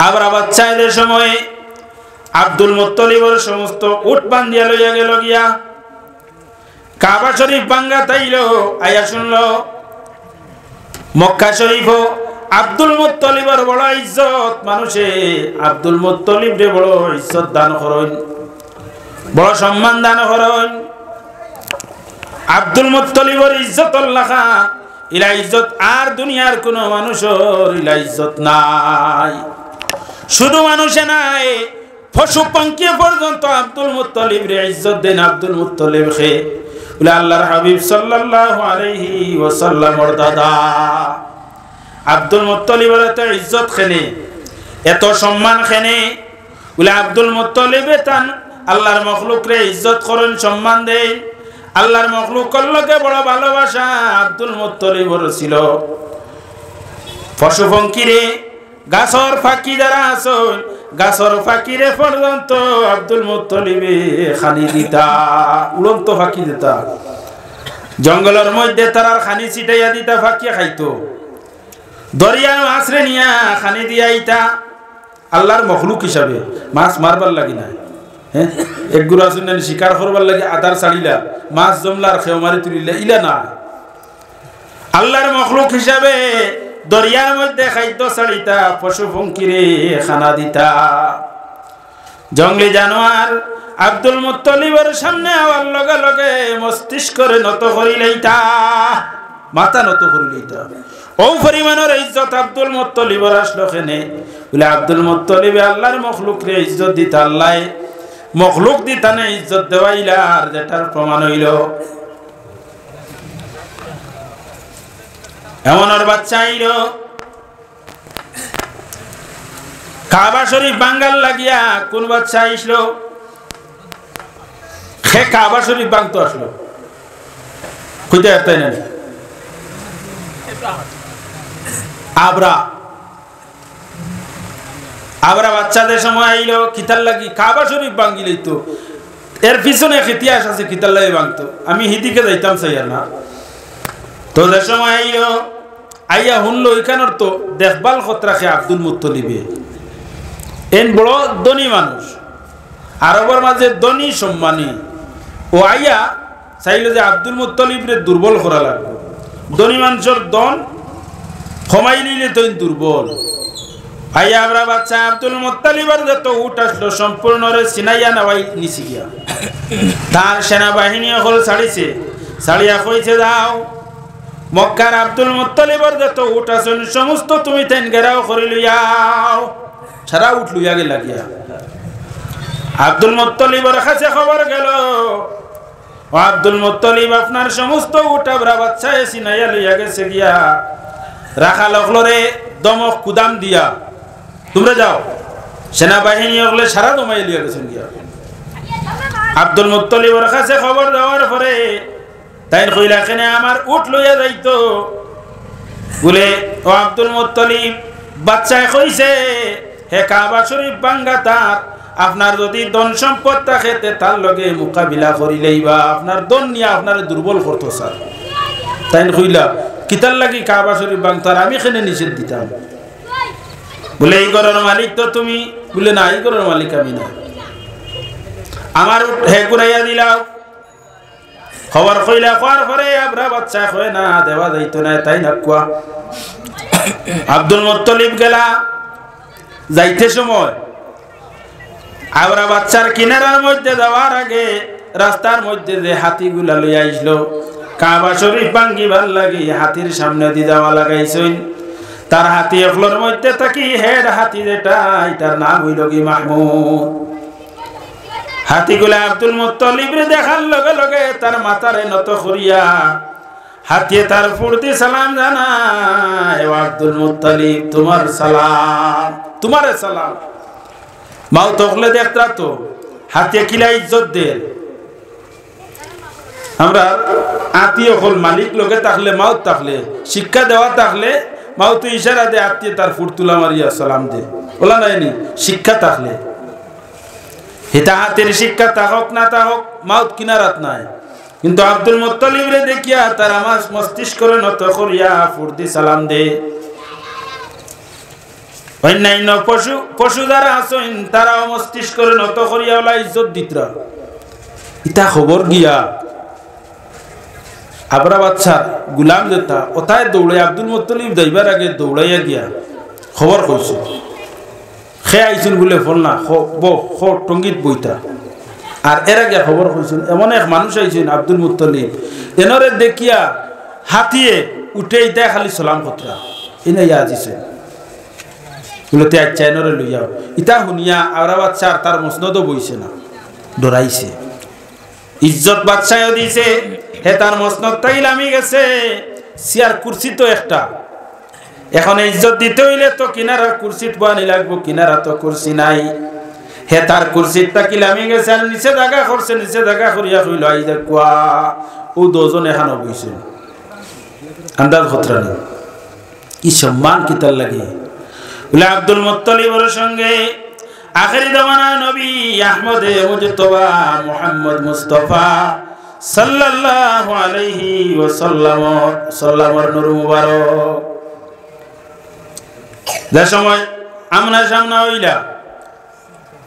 আবার বাচ্চাদের সময় আব্দুল মুত্তালিবের সমস্ত উট বান্ধিয়া লইয়া গেল গিয়া কাবা শরীফ ভাঙ্গা তাইল আয়া শুনল মক্কা শরীফ আব্দুল মুত্তালিবের বড় ইজ্জত মানুষে আব্দুল মুত্তালিবরে বড় ইজ্জত দান করেন বড় সম্মান দান করেন আব্দুল মুত্তালিবের ইজ্জত আল্লাহ ইলা ইজ্জত আর দুনিয়ার কোন মানুষের ইলা ইজ্জত নাই শুধু মানুষে নাই পশু পাখি পর্যন্ত আব্দুল মুত্তালিবরে ইজ্জত দেন আব্দুল মুত্তালিব খে বলে আল্লাহর হাবিব সাল্লাল্লাহু আলাইহি ওয়াসাল্লামের দাদা আব্দুল মুত্তালিবের এত ইজ্জত খেনে এত সম্মান খেনে বলে আব্দুল মুত্তালিবে তান আল্লাহর মখলুকরে ইজ্জত করেন সম্মান দেন আল্লাহর মখলুকের লগে বড় ভালোবাসা আব্দুল মুত্তালিবের ছিল পশু পঙ্কিরে গাছর ফাঁকি যারা আসন গাছর ফাঁকিরে পর্যন্ত আব্দুল মুত্তালিবে খানি দিতা উড়ন্ত ফাঁকি দিতা জঙ্গলের মধ্যে তারার খানি ছিটাইয়া দিতা ফাঁকিয়া খাইতো দরিয়া মাছরে নিয়া খানি দিয়া ইতা আল্লাহর মখলুক হিসাবে মাছ মারবার লাগি না হ্যাঁ এক গুড়া শুনেন শিকার করবার লাগে আদার ছাড়িলা মাছ জমলার খেও মারি তুলিলা ইলা না আল্লাহর মখলুক হিসাবে দরিয়ার মধ্যে খাদ্য ছাড়িতা পশু পঙ্কিরে খানা দিতা জঙ্গলি জানোয়ার আব্দুল মুত্তালিবের সামনে আওয়ার লগে লগে মস্তিষ্করে নত করিলেইতা মাথা নত করিলেইতা ও পরিমাণের ইজ্জত আব্দুল মুত্তালিবের আসলো কেনে বলে আব্দুল মুত্তালিবে আল্লাহর মখলুকরে ইজ্জত দিতা আল্লাহ মখলুক দিতা না ইজ্জত দেওয়াইলা আর যেটার প্রমাণ হইল এমন আর বাচ্চা আইল কাবা শরীফ বাঙ্গাল লাগিয়া কোন বাচ্চা আইসলো সে কাবা শরীফ বাংতো আসলো খুঁজতে আসতে না আবরা আবরা বাচ্চাদের সময় আইলো কিতার লাগি কাবা শরীফ ভাঙ্গিলেই তো এর পিছনে ইতিহাস আছে কিতার লাগি ভাঙতো আমি হিদিকে যাইতাম চাইয়া না তো যে সময় আইলো আইয়া শুনলো এখানোর তো দেখভাল খত রাখে আব্দুল মুত্তালিবে এন বড় ধনী মানুষ আরবের মাঝে ধনী সম্মানী ও আইয়া চাইলো যে আব্দুল মুত্তালিবরে দুর্বল করা লাগবে ধনী মানুষের দন কমাই নিলে তো দুর্বল আইয়া আমরা বাচ্চা আব্দুল মুত্তালিবের যত উট আসলো সম্পূর্ণ সিনাইয়া নাওয়াই নিছি গিয়া তার সেনাবাহিনী হল ছাড়িছে ছাড়িয়া কইছে যাও মক্কার আব্দুল মুত্তালিবের যত উট আসন সমস্ত তুমি তেন ঘেরাও করে লইয়াও সারা উঠ লইয়া গেলা গিয়া আব্দুল মুত্তালিবের কাছে খবর গেল ও আব্দুল মুত্তালিব আপনার সমস্ত উট আমরা বাচ্চা সিনাইয়া লইয়া গেছে গিয়া রাখা লখলরে দমক কুদাম দিয়া তোমরা যাও সেনাবাহিনী হলে সারা দমাই লিয়া গেছেন গিয়া আব্দুল মুত্তালিবের কাছে খবর দেওয়ার পরে তাই কইলা কেনে আমার উট লইয়া যাইতো বলে ও আব্দুল মুত্তালিব বাচ্চায় কইছে হে কাবা শরীফ ভাঙ্গা তার আপনার যদি ধন সম্পদ থাকে তার লগে মোকাবিলা করিলেইবা আপনার ধন নিয়ে আপনার দুর্বল করতো স্যার তাই কইলা কিতার লাগি কাবা শরীফ ভাঙতার আমি এখানে নিষেধ দিতাম বলে এই ঘরের মালিক তো তুমি বলে না এই ঘরের মালিক আমি না আমার হে ঘুরাইয়া দিলাও খবর কইলা কোয়ার পরে আমরা বাচ্চা কই না দেওয়া যাইতো না তাই না কুয়া আব্দুল মুত্তালিব গেলা যাইতে সময় আমরা বাচ্চার কিনারার মধ্যে যাওয়ার আগে রাস্তার মধ্যে যে হাতিগুলা লইয়া আইসলো কাবা শরীফ ভাঙ্গিবার লাগি হাতির সামনে দিয়ে যাওয়া লাগাইছেন তার হাতি এফলোর মধ্যে থাকি হেড হাতি যেটা এটার নাম হইল কি মাহমুদ হাতিগুলা আব্দুল মুত্তালিবরে দেখার লগে লগে তার মাথারে নত করিয়া হাতিয়ে তার ফুর্তি সালাম জানায় ও আব্দুল মুত্তালিব তোমার সালাম তোমার সালাম মাও তখলে দেখতা তো হাতিয়ে কিলা ইজ্জত দেন আমরা আত্মীয় হল মালিক লোকে থাকলে মাও থাকলে শিক্ষা দেওয়া থাকলে মাও তো ইশারা দে আত্মীয় তার ফুট তুলা মারিয়া সালাম দে ওলা নাইনি শিক্ষা থাকলে হেতা হাতের শিক্ষা থাকক না থাকক মাউত কিনারাত নাই কিন্তু আব্দুল মুত্তালিবরে দেখিয়া তার আমার মস্তিষ্ক করে নত করিয়া ফুট দি সালাম দে অন্যান্য পশু যারা আছেন তারাও মস্তিষ্কের নত করিয়া ওলা ইজ্জত দিতরা ইতা খবর গিয়া আবরা বাচ্চা গুলাম যেতা ওথায় দৌড়ে আব্দুল মুত্তালিব যাইবার আগে দৌড়াইয়া গিয়া খবর কইছে খে আইছুন বলে ফল না টঙ্গিত বইতা আর এর আগে খবর কইছেন এমন এক মানুষ আইছেন আব্দুল মুত্তালিব এনরে দেখিয়া হাতিয়ে উঠে ইতা খালি সালাম কতরা ইনা ইয়া দিছে বলতে আচ্ছা এনরে লইয়াও ইতা শুনিয়া আবরা বাচ্চা তার মসনদ বইছে না ডরাইছে ইজ্জত বাদশাহ দিছে হে তার মসনদ তাই লামি গেছে সিয়ার কুরসি তো একটা এখন ইজ্জত দিতে হইলে তো কিনারা কুরসিত বানি লাগবো কিনারা তো কুরসি নাই হে তার কুরসিটা কি লামি গেছে আর নিচে জায়গা করছে নিচে জায়গা করিয়া কইল আই দেখুয়া ও দুজন এখানে বইছে আন্দাজ খতরা নেই কি সম্মান কি তার লাগে বলে আব্দুল মুত্তালিবের সঙ্গে আখেরি জামানা নবী আহমদ মুজতবা মুহাম্মদ মুস্তাফা সাল্লাল্লাহু আলাইহি ওয়াসাল্লামের নূর মুবারক যে সময় আমনা সামনা হইলা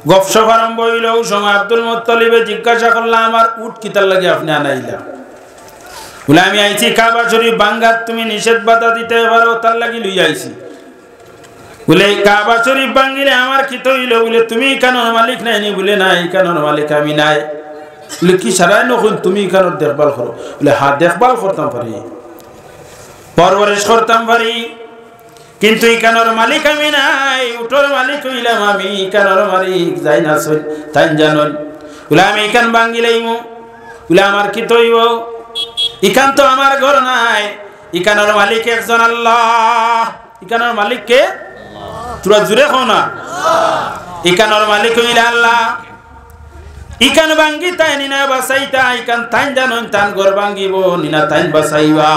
গপসপ আরম্ভ হইল ওই সময় আব্দুল মুত্তালিবে জিজ্ঞাসা করলাম আমার উট কিতার লাগে আপনি আনাইলা বলে আমি আইছি কাবা শরীফ বাঙ্গার তুমি নিষেধ বাধা দিতে পারো তার লাগি লই আইছি বলে কাবা শরীফ ভাঙ্গিলে আমার কি হইল বলে তুমি কানোর মালিক নাই নি বলে নাই কানোর মালিক আমি নাই বলে কি সারাই নখন তুমি কানোর দেখভাল করো বলে হ্যাঁ দেখভাল করতাম পারি পরবরেশ করতাম পারি কিন্তু ইকানোর মালিক আমি নাই উটোর মালিক হইলাম আমি ইকানোর মালিক যাই না তাই জানুন বলে আমি ইকান ভাঙ্গিলাইমু বলে আমার কি হইব ইকান তো আমার ঘর নাই ইকানোর মালিক একজন আল্লাহ ইকানোর মালিক কে তোরা জুড়ে খাও না ইকানোর মালিক হইলে আল্লাহ ইকান ভাঙ্গি তাই নিনা বাসাইতা ইকান তাই জানুন তান ঘর ভাঙ্গিব নিনা তাই বাসাইবা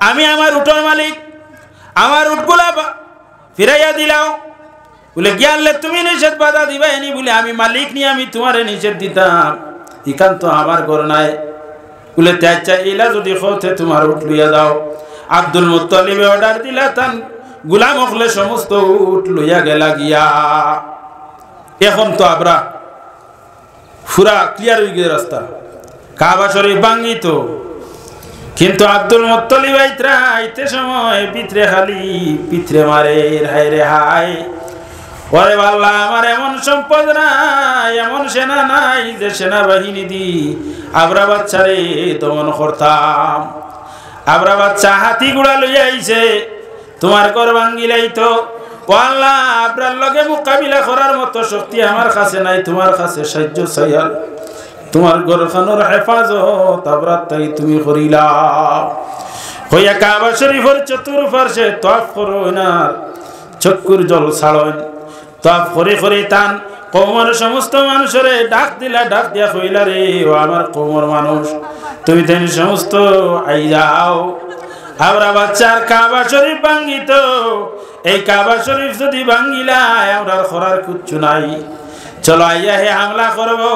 আমি আমার উটোর মালিক আমার উটগুলা ফিরাইয়া দিলাও বলে গিয়ালে তুমি নিষেধ বাধা দিবা এনি বলে আমি মালিক নি আমি তোমারে নিষেধ দিতাম ইকান তো আমার ঘর নাই বলে আচ্ছা এলা যদি হতে তোমার উট লইয়া দাও আব্দুল মুত্তালিবে অর্ডার দিলা তান গুলাম হলে সমস্ত উট লইয়া গেলা গিয়া এখন তো আমরা পুরা ক্লিয়ার হয়ে গেছে রাস্তা কাবা শরীফ ভাঙ্গি তো কিন্তু আব্দুল মুত্তালিব আইতে সময় পিত্রে খালি পিত্রে মারে হায় রে হায় ওরে আল্লাহ আমার এমন সম্পদ নাই এমন সেনা নাই যে সেনাবাহিনী দি আবরা বাচ্চারে দমন করতাম আবরা বাচ্চা হাতি গুড়া লইয়া আইছে তোমার ঘর ভাঙ্গিলাই তো ও আল্লাহ আবরার লগে মোকাবিলা করার মতো শক্তি আমার কাছে নাই তোমার কাছে সাহায্য চাইয়াল তোমার ঘরখানোর হেফাজত আবরাত তাই তুমি করিলা হইয়া কাবা শরীফের চতুর্পার্শ্বে তওয়াফ করো না চক্ষুর জল ছাড়ন তওয়াফ করে করে তান কওমের সমস্ত মানুষের ডাক দিলা ডাক দিয়া কইলা রে ও আমার কওমের মানুষ তুমি তেন সমস্ত আই যাও আমরা বাচ্চার কাবা শরীফ ভাঙ্গিত এই কাবা শরীফ যদি ভাঙ্গিলা আমরা করার কিচ্ছু নাই চলো আইয়া হে হামলা করবো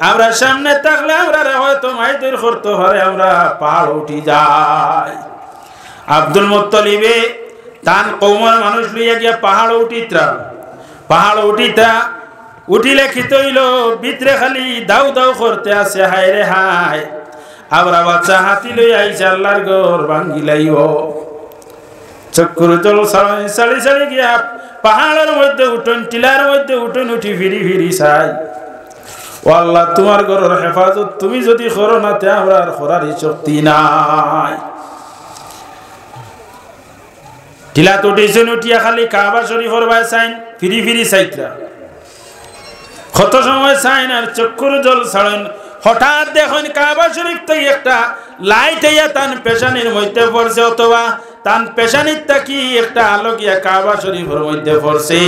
আমরা সামনে থাকলে আমরা হয়তো মাইদুর করতে পারে আমরা পাহাড় উঠি যাই আব্দুল মুত্তালিবে তান কওমের মানুষ লইয়া গিয়া পাহাড় উঠিতা উঠিলে খিত হইল ভিতরে খালি দাউ দাউ করতে আছে হায় রে হায় আমরা বাচ্চা হাতি লইয়া আইছে আল্লাহর ঘর ভাঙ্গিলাইব চক্কর জল সাড়ি সাড়ি গিয়া পাহাড়ের মধ্যে উঠুন টিলার মধ্যে উঠুন উঠি ফিরি ফিরি চাই ও আল্লাহ তোমার ঘরের হেফাজত তুমি যদি করো না তে আমরা আর করার শক্তি নাই টিলা তো উঠেছেন উঠিয়া খালি কাবা শরীফের ভাই চাইন ফিরি ফিরি চাইতরা কত সময় চাইন আর চক্ষুর জল ছাড়েন হঠাৎ দেখুন কাবা শরীফ থেকে একটা লাইট আইয়া তান পেশানির মধ্যে পড়ছে অথবা তান পেশানির তাকি একটা আলো গিয়া কাবা শরীফের মধ্যে পড়ছে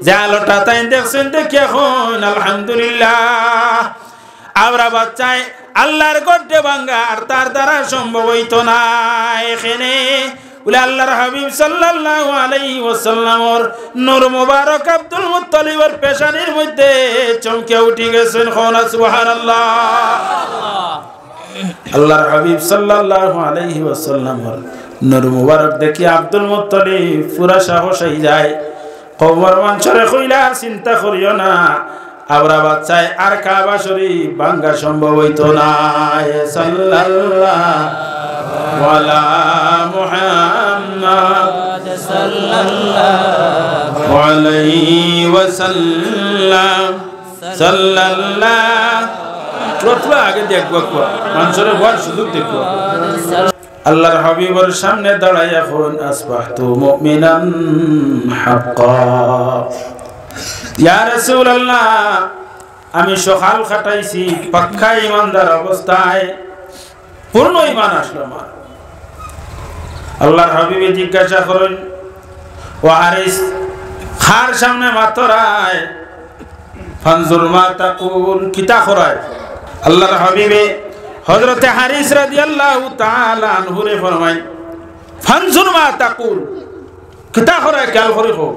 যে আলোটা তাই দেখছেন দেখি এখন আলহামদুলিল্লাহ আমরা বাচ্চায় আল্লাহর গড্ডে ভাঙ্গা আর তার দ্বারা সম্ভব হইতো না এখানে বলে আল্লাহর হাবিব সাল্লাল্লাহু আলাইহি ওয়াসাল্লামের নূর মুবারক আব্দুল মুত্তালিবের পেশানির মধ্যে চমকে উঠে গেছেন কোনা সুবহানাল্লাহ আল্লাহর হাবিব সাল্লাল্লাহু আলাইহি ওয়াসাল্লামের নূর মুবারক দেখি আব্দুল মুত্তালিব পুরা সাহস হয়ে যায় কওমের মানুষরে কইলা চিন্তা করিও না আমরা বাচ্চায় আর কাবা শরীফ ভাঙ্গা সম্ভব হইতো না সাল্লাল্লাহু আলা মুহাম্মদ সাল্লাল্লাহু আলাইহি ওয়াসাল্লাম সাল্লাল্লাহু আগে দেখবো মানুষের বড় সুযোগ দেখবো আল্লাহর হাবিবের সামনে দাঁড়ায় এখন আসবাহতু মুমিনান হাক্কা ইয়া রাসূলুল্লাহ আমি সকাল কাটাইছি পাক্কা ইমানদার অবস্থায় পূর্ণ ঈমান আসলো আমার আল্লাহর হাবিবে জিজ্ঞাসা করেন ও হারিস খার সামনে মাতরায় ফানজুর মা তাকুল কিতা করায় আল্লাহর হাবিবে হযরত হারিস রাদিয়াল্লাহু তাআলা আনহু রে ফরমায় ফানজুর মা তাকুল কিতা করায় খেয়াল করে হো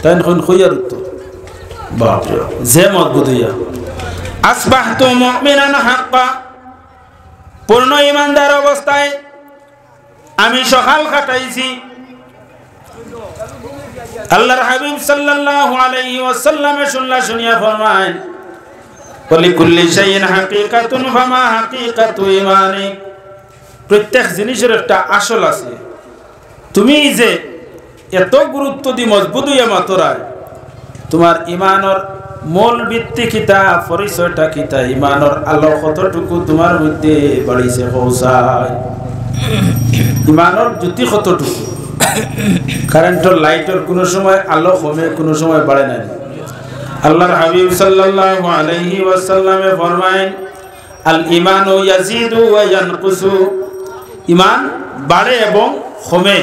তাই কোন খুইয়ার উত্তর বাপ রে যে মজবুত হইয়া আসবাহতু মুমিনান হাক্কা পূর্ণ ঈমানদার অবস্থায় আমি সকাল কাটাইছি আল্লাহর হাবিব সাল্লাল্লাহু আলাইহি ওয়াসাল্লামে শুনিয়া ফরমায় কুল্লি শাইইন হাকিকাতুন ফামা হাকিকাতু ঈমানিক প্রত্যেক জিনিসের একটা আসল আছে তুমি যে এত গুরুত্ব দি মজবুত হইয়া মাতরায় তোমার ঈমানের মূল ভিত্তি কিতা পরিচয়টা কিতা ঈমানের আলো কতটুকু তোমার মধ্যে বাড়িছে পৌঁছায় ঈমানের জ্যোতি কতটুকু কারেন্টের লাইটের কোনো সময় আলো কমে কোনো সময় বাড়ে না আল্লাহর হাবিব সাল্লাল্লাহু আলাইহি ওয়াসাল্লামে ফরমায়েন আল ঈমানু ইয়াজিদু ওয়া ইয়ানকুসু ঈমান বাড়ে এবং কমে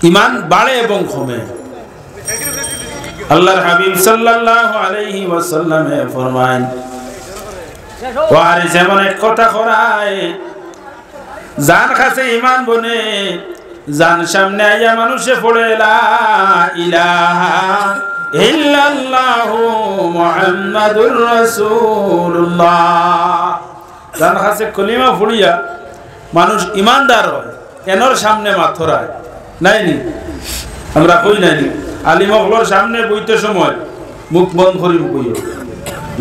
ঈমান বাড়ে এবং কমে আল্লাহর হাবিব সাল্লাল্লাহু আলাইহি ওয়াসাল্লামে ফরমায়েন ওয়ার যেমন এক কথা করায় জান কাছে ঈমান বনে জান সামনে আইয়া মানুষে পড়ে লা ইলাহা ইল্লাল্লাহু মুহাম্মাদুর রাসূলুল্লাহ জান কাছে কলিমা পড়িয়া মানুষ ঈমানদার হয় এনর সামনে মাথরায় নাইনি আমরা কই নাইনি আলিম হলর সামনে বইতে সময় মুখ বন্ধ করি কইও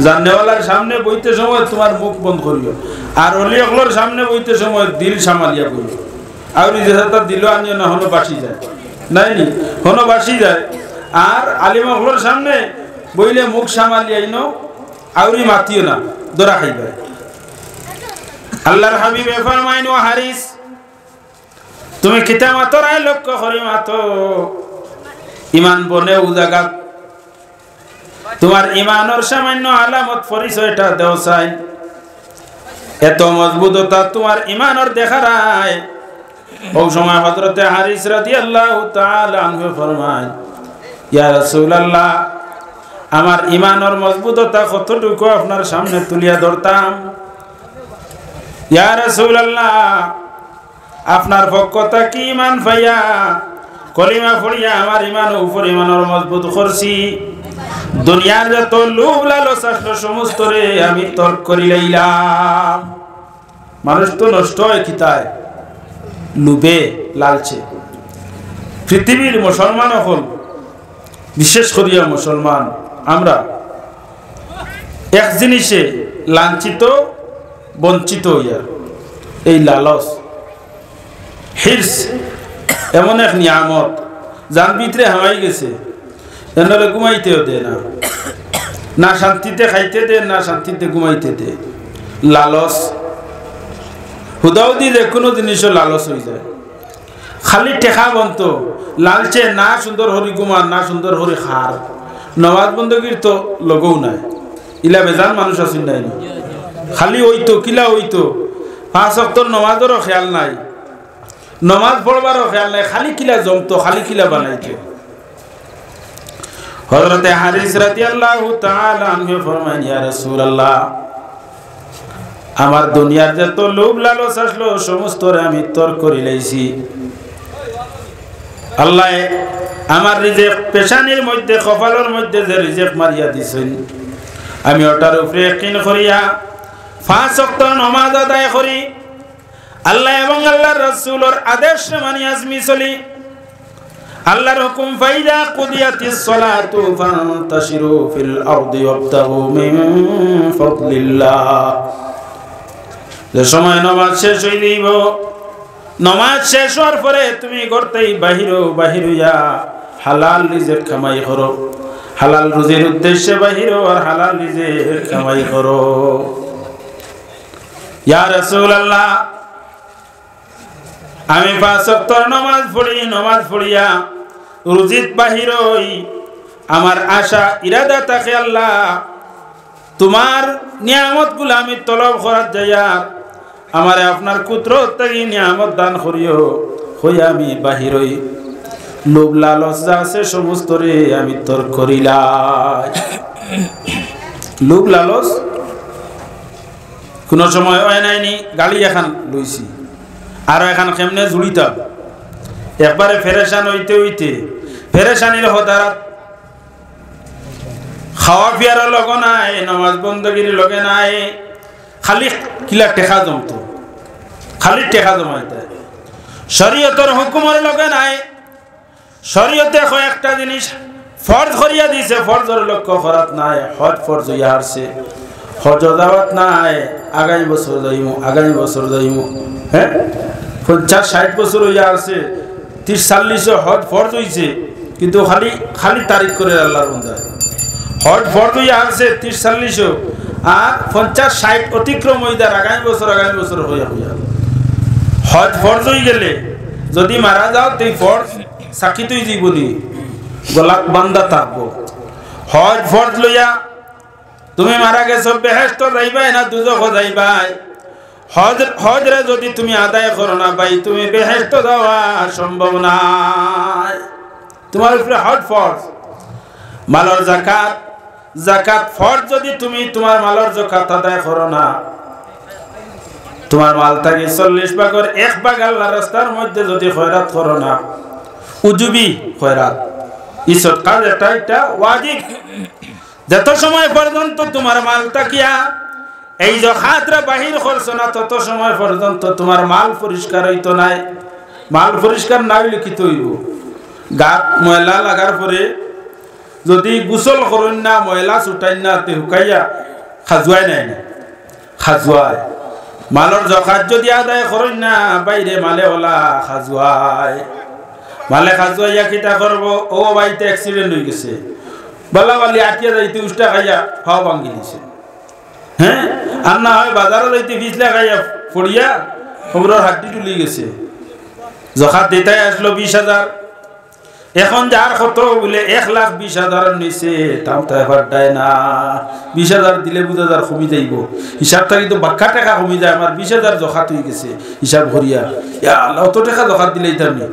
জাননেওয়ালার সামনে বইতে সময় তোমার মুখ বন্ধ করিও আর অলি হলর সামনে বইতে সময় দিল সামালিয়া কইও আউরি যেটা দিল আনিও না হনো বাসি যায় নাইনি হনো বাসি যায় আর আলিম হলর সামনে বইলে মুখ সামালিয়াই নো আউরি মাতিও না দরা খাইবে আল্লাহর হাবিব ফরমাইন ওয়া হারিস তুমি কিতা মাতরায় লক্ষ্য করি মাতো ঈমান বনে উজাগাত তোমার ঈমানের সামান্য আলামত পরিচয়টা দেও চাই এত মজবুততা তোমার ঈমানের দেখারায় ওই সময় হযরতে হারিস রাদিয়াল্লাহু তাআলা আনহু ফরমায় ইয়া রাসূলুল্লাহ আমার ঈমানের মজবুততা কতটুকু আপনার সামনে তুলিয়া ধরতাম ইয়া রাসূলুল্লাহ আপনার পক্ষতা কি ঈমান পাইয়া কলিমা পড়িয়া আমার ঈমান উপর ঈমানের মজবুত করছি দুনিয়ার যত লোভ লালস আসলো সমস্ত রে আমি তর্ক করি লইলাম মানুষ তো নষ্ট হয় কিতায় লোভে লালচে পৃথিবীর মুসলমান হল বিশেষ করিয়া মুসলমান আমরা এক জিনিসে লাঞ্ছিত বঞ্চিত হইয়া এই লালস হিরস এমন এক নিয়ামত যার ভিতরে হামাই গেছে এনারে ঘুমাইতেও দে না না শান্তিতে খাইতে দে না শান্তিতে ঘুমাইতে দে লালস হুদাউদি যে কোনো জিনিসও লালস হয়ে যায় খালি টেকা বন্ত লালচে না সুন্দর হরি ঘুমান না সুন্দর হরি খার নমাজ বন্দগীর তো লগও নাই ইলা বেজান মানুষ আসেন নাই খালি ওইতো কিলা ওইতো 5 ওয়াক্তের নমাজেরও খেয়াল নাই নমাজ পড়বারও খেয়াল নাই খালি কিলা জমতো খালি কিলা বানাইতো হযরতে হারিস রাদিয়াল্লাহু তাআলা আনহু ফরমান ইয়া রাসূলুল্লাহ আমার দুনিয়ার যত লোভ লালস আসলো সমস্ত আমি তর করে লইছি আল্লাহ আমার রিজিক পেশানির মধ্যে কপালের মধ্যে যে রিজিক মারিয়া দিছেন আমি ওটার উপরে ইয়াকিন করিয়া 5 ওয়াক্ত নামাজ আদায় করি আল্লাহ এবং আল্লাহর রাসূলের আদেশ মানি আজমি চলি আল্লাহর হুকুম ফাইদা কুদিয়াতিস সালাতু ফান্তাশিরু ফিল আরদি ওয়াবতাগু মিন ফাদলিল্লাহ। যে সময় নামাজ শেষ হই দিব, নামাজ শেষ হওয়ার পরে তুমি করতেই বাহির হইয়া হালাল রিজিক কামাই করো, হালাল রুজির উদ্দেশ্যে বাহির আর হালাল রিজিক কামাই করো। ইয়া রাসূলুল্লাহ, আমি 5 ওয়াক্ত নামাজ পড়ি, নামাজ পড়িয়া রুজিত বাহির হই, আমার আশা ইরাদা থাকে আল্লাহ তোমার নিয়ামতগুলো আমি তলব করার যাইয়া আমারে আপনার কুদরত থেকে নিয়ামত দান করিও, হইয়া আমি বাহির হই। লোভ লালচ যা আছে সমস্ত রে আমি তোর করিলাই। লোভ লালচ কোন সময় হয় নাইনি, গালি এখন লইছি আর এখন কেমনে জুড়িতাম, একবারে ফেরেশান হইতে হইতে ফেরেশানির হদারাত, খাওয়া পিয়ার লগ নাই, নামাজ বন্দগির লগে নাই, খালি কিলা টেকা জমতো, খালি টেকা জমাইতে, শরীয়তের হুকুমের লগে নাই। শরীয়তে কয়েকটা জিনিস ফরজ করিয়া দিছে, ফরজের লক্ষ্য করাত নাই, হজ ফরজ হইয়া আসছে, হজ দাওয়াত নাই, আগামী বছর যাইমু, আগামী বছর যাইমু। হ্যাঁ 50-60 বছর হইয়া আসছে, 30-40 হজ ফরজ হইছে, কিন্তু খালি খালি তারিখ করে আল্লাহর বান্দা হজ ফরজ হইয়া আসছে 30-40 আর 50-60 অতিক্রম হইদার আগামী বছর হইয়া হজ ফরজ হয়ে গেলে যদি মারা যাও তুই ফরজ সাকিতই জীবনী গলাত বান্দা থাকবো। হজ ফরজ লইয়া তুমি মারা গেছো, বেহেশত যাইবাই না দুজখ যাইবাই। হজরে যদি তুমি আদায় করো না ভাই, তুমি বেহেশত যাওয়া সম্ভব নাই, তোমার উপরে হজ ফরজ। মালর জাকাত ফরজ, যদি তুমি তোমার মালর যাকাত আদায় করো না, তোমার মাল থেকে 40 ভাগের 1 ভাগ আল্লাহর রাস্তার মধ্যে যদি খয়রাত করো না, উজুবি খয়রাত, এই সদকার এটা ওয়াজিব। যত সময় পর্যন্ত তোমার মাল তাকিয়া এই যাকাতরা বাহির করছ না, তত সময় পর্যন্ত তোমার মাল পরিষ্কার হইতো নাই। মাল পরিষ্কার না হইলে কি হইব? গাত ময়লা লাগার পরে যদি গোসল করেন না, ময়লা ছুটাই না, তে হুকাইয়া খাজুয়াই নাই না, খাজুয়ায় মালর যাকাত যদি আদায় করেন না, বাইরে মালে ওলা খাজুয়ায়, মালে খাজুয়াইয়া কিতা করবো? ও বাইতে অ্যাক্সিডেন্ট হয়ে গেছে, বালা বালি আটিয়া যাইতে উষ্টা খাইয়া ফাও ভাঙ্গি দিছে। হ্যাঁ, আর না হয় বাজারে যাইতে ফিসলা খাইয়া পড়িয়া খবরের হাড্ডি তুলি গেছে। যাকাত দিতাই আসলো 20,000, এখন যার কত বলে 1,20,000 নিচে দাম তো এবার দেয় না। 20,000 দিলে 2,000 কমি যাইব, হিসাব থাকি তো বাক্কা টাকা কমি যায়। আমার 20,000 যাকাত হয়ে গেছে, হিসাব ভরিয়া অত টাকা যাকাত দিলেই তামি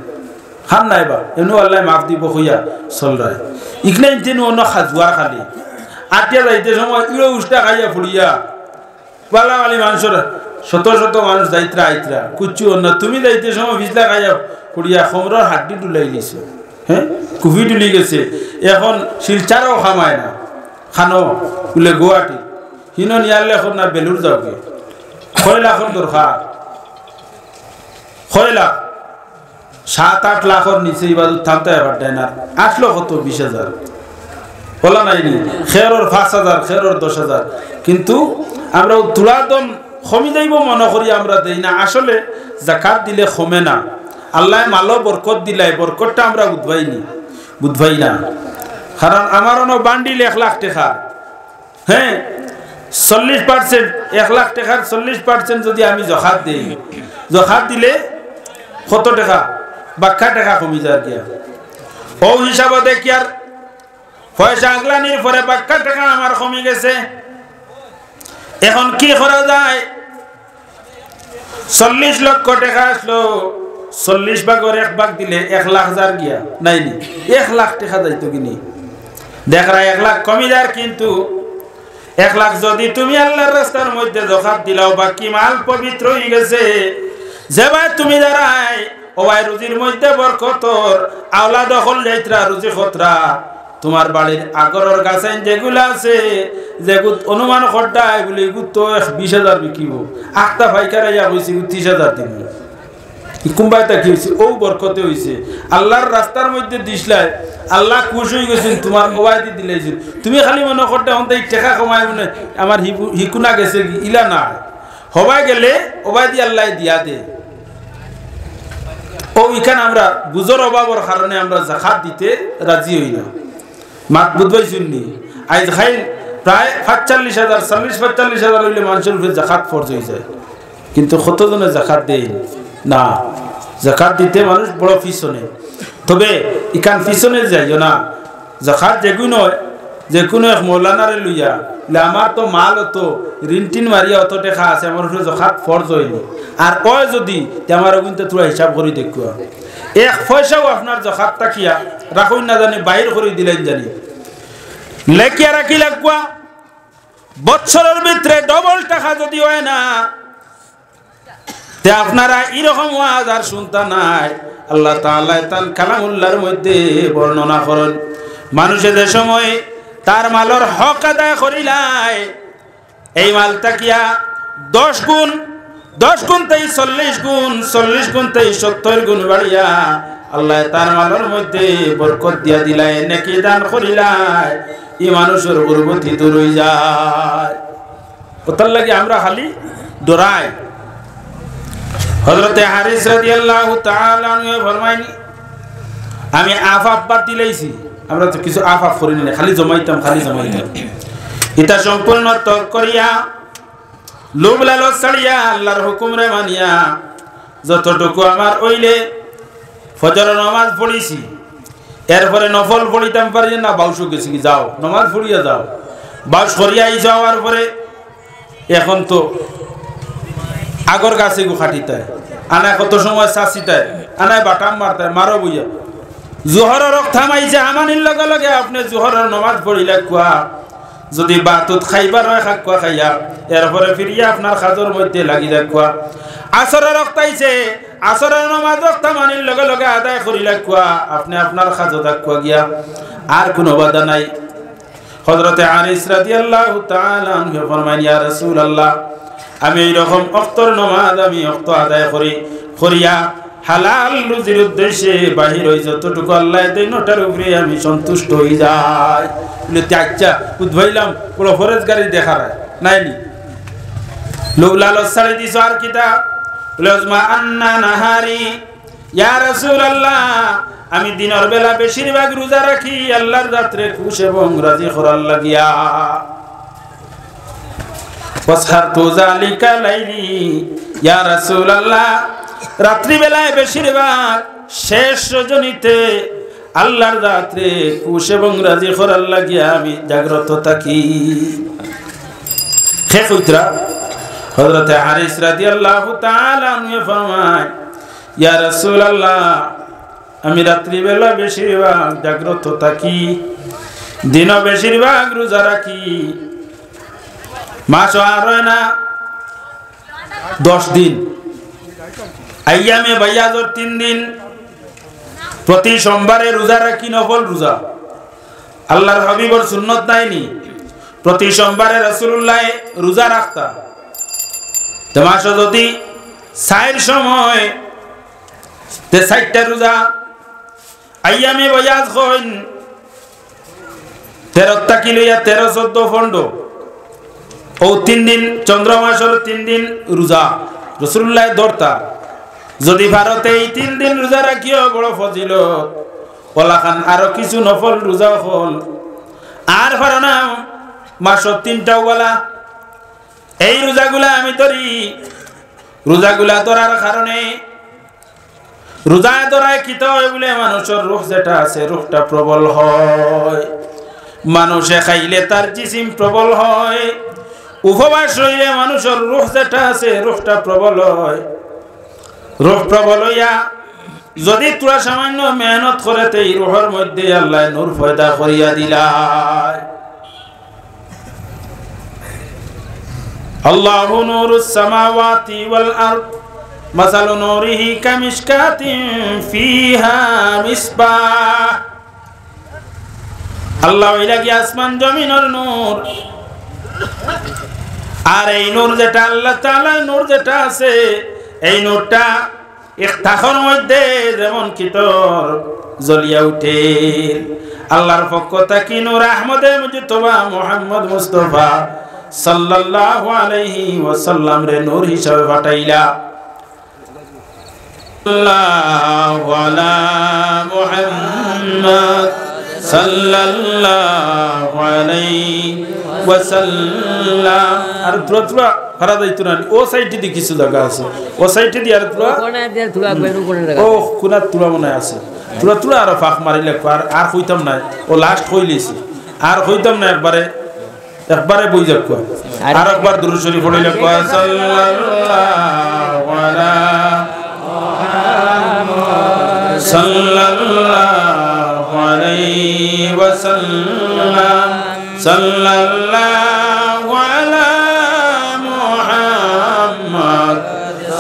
খান নাই বা এমনি আল্লাহ মাফ দিব হইয়া চল রায়। ইখনে ইনতেন অন্য খাজুয়ার খালি আটিয়া যাইতে সময় ইড়ো উষ্টা খাইয়া ফুড়িয়া বালা বালি মানুষের শত মানুষ যাইত্রা আইত্রা কুচু অন্য, তুমি যাইতে সময় ভিজলা খাইয়া ফুড়িয়া খমরের হাড্ডি ডুলাই নিছে। হ্যাঁ, কুফি ডুলি গেছে, এখন শিলচারও খামায় না, খানো বলে গুয়াহাটি হিনো নিয়ালে এখন না বেলুর যাওগে 6 লাখের দরকার, 6 লাখ 7-8 লাখের নিচে এবার থামতে এবার দেয় না। আসলো কত 20,000 বলা নাইনি, খেরোর 5,000, খেরোর 10,000, কিন্তু আমরা তুলাদম কমি যাইব মনে করি আমরা দেই না। আসলে যাকাত দিলে কমে না, আল্লাহ মালো বরকত দিলাই, বরকতটা আমরা বুঝবাই না। কারণ আমার বান্ডিল 1 লাখ টাকা, হ্যাঁ 40%, 1 লাখ টাকার 40% যদি আমি যাকাত দেই, যাকাত দিলে কত টাকা? বাক্কা টাকা কমি যায় গিয়া। ও হিসাবে দেখি আর পয়সা আগলানির পরে বাক্কা টাকা আমার কমে গেছে। এখন কি করা যায়? 40 লক্ষ টাকা আসলো, 40 ভাগের 1 ভাগ দিলে 1,00,000 গিয়া নাইনি, 1 লাখ টাকা যাইতো কিনি। দেখরা 1 লাখ কমি যায়, কিন্তু 1 লাখ যদি তুমি আল্লাহর রাস্তার মধ্যে যাকাত দিলাও, বাকি মাল পবিত্র হয়ে গেছে। যে ভাই তুমি দাঁড়াই ও ভাই রুজির মধ্যে বরকতর আওলা দখল যাইত্রা রুজি খতরা, তোমার বাড়ির আগরের গাছে যেগুলো আছে, যেগুলো অনুমান করটা এগুলি তো 20,000 বিকিব, 8টা পাইকার ইয়া কইছি 30,000 দিব। কুম্বাইটা কি হয়েছে ও বরকতে হয়েছে আল্লাহর রাস্তার মধ্যে দিসলাই আল্লাহ খুশি হয়ে গেছেন তোমার ওবাইদি দিলাইছেন তুমি খালি মনে করতে হতে টাকা কমাই মনে আমার হিকুনা গেছে ইলা না হবাই গেলে ওবাইদি আল্লাহ দিয়া দে ও এখানে আমরা বুঝর অভাবর কারণে আমরা জাকাত দিতে রাজি হই না মাত বুঝবাই শুননি আজ খাই প্রায় 45,000 40-45,000 হইলে মানুষের উপরে জাকাত ফরজ হয়ে যায় কিন্তু কতজনে জাকাত দেয় না জাকাত দিতে মানুষ বড় পিছনে তবে ইখান পিছনে যাইও না জাকাত যে কোনো এক মৌলানারে লইয়া আমার তো মাল অত ঋণটিন মারিয়া অত টাকা আছে আমার উপরে জাকাত ফরজ হয়নি আর কয় যদি আমার কিন্তু তোরা হিসাব করে দেখুয়া এক পয়সাও আপনার জাকাত তাকিয়া রাখুন না জানি বাইর করে দিলেন জানি লেখিয়া রাখি লাগবা বছরের ভিতরে ডবল টাকা যদি হয় না তে আপনারা এরকম ওয়াজ আর শুনতা নাই আল্লাহ তাআলা তার কালামুল্লাহর মধ্যে বর্ণনা করেন মানুষের যে সময় তার মালর হক আদায় করিলাই এই মাল তাকিয়া 10 গুণ তাই 40 গুণ 40 গুণ তাই 70 গুণ বাড়িয়া আল্লাহ তার মালর মধ্যে বরকত দিয়া দিলাই নেকি দান করিলাই এই মানুষের গুরবতি দূর হয়ে যায় ওটার লাগে আমরা খালি ডরাই হযরতে হারিস রাদিয়াল্লাহু তাআলা আনহু ফরমাইনি আমি আফাফ বাদ দিলাইছি আমরা তো কিছু আফাফ করি না খালি জমাইতাম এটা সম্পূর্ণ ত্যাগ করিয়া লোভ লালচ ছাড়িয়া আল্লাহর হুকুমরে মানিয়া যতটুকু আমার হইলে ফজর নামাজ পড়িছি এরপরে নফল পড়িতাম পারি না বাউসু গেছি কি যাও নামাজ পড়িয়া যাও বাউস করিয়াই যাওয়ার পরে এখন তো আগর গাছে গু খাটিতায় আনায় কত সময় চাষিতায় আনায় বাটাম মারতায় মারো বইয়া জোহরের রক থামাইছে আমানির লগে লগে আপনি জোহরের নামাজ পড়িলে কুয়া যদি বাতুত খাইবার হয় খাকুয়া খাইয়া এরপরে ফিরিয়া আপনার খাজর মধ্যে লাগি যায় কুয়া আসরের রক তাইছে আসরের নামাজ রক থামানির লগে লগে আদায় করিলে কুয়া আপনি আপনার খাজর দাকুয়া গিয়া আর কোনো বাধা নাই হযরতে আনিস রাদিয়াল্লাহু তাআলা আনহু ফরমান ইয়া রাসূলুল্লাহ আমি এইরকম অক্তর নামাজ আমি অক্ত আদায় করিয়া হালাল রুজির উদ্দেশ্যে বাহির হই যতটুকু আল্লাহ দেয় নটার উপরে আমি সন্তুষ্ট হয়ে যাই বলে আচ্ছা উদ্ভাইলাম পুরো ফরেজগারি দেখার নাইনি লোক লালচ ছাড়ি দিছ আর কিতা বলে ওজমা আন্না নাহারি ইয়া রাসূলুল্লাহ আমি দিনের বেলা বেশিরভাগ রোজা রাখি আল্লাহর রাত্রে খুশ এবং রাজি করার লাগিয়া ওয়াসহারতু যালিকা লাইলি ইয়া রাসূলুল্লাহ রাত্রি বেলায় বেশিরভাগ শেষ রজনীতে আল্লাহর রাত্রে খুশ এবং রাজি করার লাগিয়া আমি জাগ্রত থাকি হে পুত্রা হযরতে হারিস রাদিয়াল্লাহু তাআলা আনহু ফরমায় ইয়া রাসূলুল্লাহ আমি রাত্রি বেলা বেশিরভাগ জাগ্রত থাকি দিনও বেশিরভাগ রোজা রাখি মাস আর হয় না 10 দিন আইয়ামে বাইয়াজর 3 দিন প্রতি সোমবারে রোজা রাখি নফল রোজা আল্লাহর হাবিবর সুন্নত নাইনি প্রতি সোমবারে রাসূলুল্লাহ রোজা রাখতা মাস যদি 4 সময় তে 60টা রোজা আইয়ামে বাইয়াজ হইন 13 টা কিলোয়া 13-14 ফন্ড ও 3 দিন চন্দ্রমাসের 3 দিন রোজা রাসূলুল্লাহ ধরতা যদি ভারতে এই 3 দিন রোজা রাখিও বড় ফজিলত ওলাখান আরো কিছু নফল রোজা হল আর ফারনা মাস 3টা ওয়ালা এই রোজাগুলা আমি ধরি রোজাগুলা ধরার কারণে রোজা ধরায় কিতা হয় বলে মানুষের রূহ যেটা আছে রূহটা প্রবল হয় মানুষে খাইলে তার জিসিম প্রবল হয় উপবাস হইলে মানুষের রূহ যেটা আছে রূহটা প্রবল হয় রূহ প্রবল হইয়া যদি তোরা সামান্য মেহনত করে এই রূহের মধ্যে আল্লাহ নূর পয়দা করিয়া দিলায় আল্লাহু নূরুস সামাওয়াতি ওয়াল আরদ মাসালু নূরিহি কামিশকাতিন ফিহা মিসবাহ আল্লাহ ইলাকি আসমান জমিনের নূর আর এই নূর যেটা আল্লাহ তাআলা নূর যেটা আছে এই নূরটা ইখতাখর মধ্যে যেমন কিতর জ্বলিয়া উঠে আল্লাহর পক্ষ থেকে নূর আহমদে মুজতবা মুহাম্মদ মুস্তাফা সাল্লাল্লাহু আলাইহি ওয়াসাল্লাম রে নূর হিসাবে পাঠাইলা সাল্লাল্লাহু আলা মুহাম্মদ সাল্লাল্লাহু আলাইহি ওয়াসাল্লাম আর তুরা ফারা যাইতো না ও সাইডে দি কিছু জায়গা আছে ও সাইডে দি আর তুরা কোনা দিয়ে তুরা বেরু কোনা জায়গা ও কোনা তুরা মনে আছে তুরা আর ফাক মারিলে আর কইতাম না ও লাস্ট কইলেছি আর কইতাম না একবারে বই যাক আর একবার দুরূদ শরীফ পড়িলে সাল্লাল্লাহু আলা মুহাম্মদ সাল্লাল্লাহু আলাইহি ওয়াসাল্লাম সাল্লাল্লাহু আলা মুহাম্মদ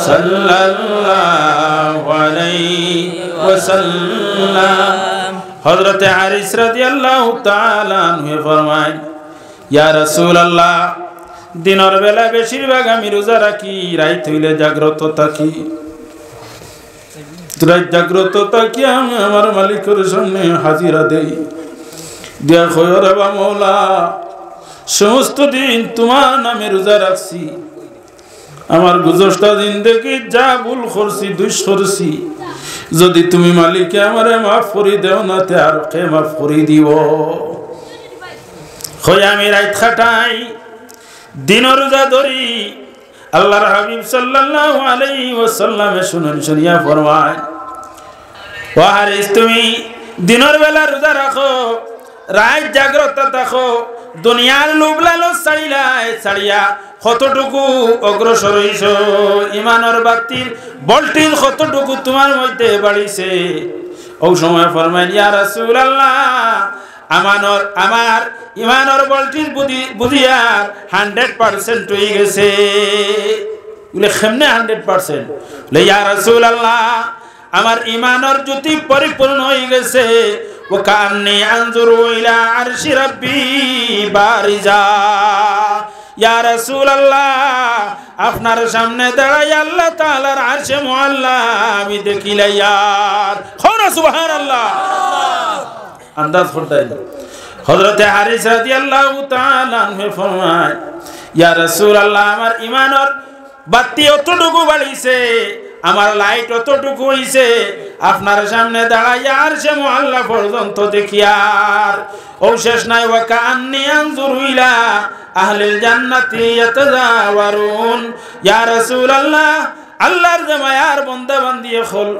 সাল্লাল্লাহু আলাইহি ওয়াসাল্লাম হযরত আরিস রাদিয়াল্লাহু তাআলা আনহু ফরমায় ইয়া রাসূলুল্লাহ দিনের বেলা বেশিরভাগ আমি রোজা রাখি রাত হইলে জাগ্রত থাকি রাত জাগ্রত থাকি আমি আমার মালিকের সামনে হাজিরা দেই দিয়া কয় রে বা মওলা সমস্ত দিন তোমার নামে রোজা রাখছি আমার গুজরটা জিন্দেগি যা ভুল করছি দুষ করছি যদি তুমি মালিকে আমারে মাফ করে দেও না তে আর কে মাফ করে দিব কয় আমি রাত খাটাই দিন রোজা ধরি আল্লাহর হাবিব সাল্লাল্লাহু আলাইহি ওয়াসাল্লাম শুনিয়া ফরমায় ওয়া হারিস তুমি দিনের বেলা রোজা রাখো রাত জাগ্রত থাকো দুনিয়ার লোভ লালচ ছাড়িয়া কতটুকু অগ্রসর হইছ ইমানের বাতির ভোল্টেজ কতটুকু তোমার মধ্যে বাড়িছে ওই সময় ফরমায় ইয়া রাসূলুল্লাহ আমার ইমানের ভোল্টেজ বুঝিয়ার 100% হয়ে গেছে বলে কেমনে 100% বলে ইয়া রাসূলুল্লাহ আমার ইমানের জ্যোতি পরিপূর্ণ হয়ে গেছে ও কান্নি আনজুরু ইলা আরশি রাব্বি বারিজা ইয়া রাসূলুল্লাহ আপনার সামনে দাঁড়াই আল্লাহ তাআলার আরশে মুআল্লা আমি দেখিলাই ইয়ার খোনা সুবহানাল্লাহ আন্দাজ করতেন হযরত হারিস রাদিয়াল্লাহু তাআলা আনহু ফরমায় ইয়া রাসূলুল্লাহ আমার ইমানের বাতি অতটুকু বাড়িছে আমার লাইট অতটুকু হইছে আপনার সামনে দাঁড়াইয়া আরশে মুআল্লা পর্যন্ত দেখিয়ার ও শেষ নাই ওয়া কান্নি আনজুরু ইলা আহলিল জান্নাতি ইয়াতাজাওয়ারুন ইয়া রাসূলুল্লাহ আল্লাহর জামায়ার বান্দা বান্দি হল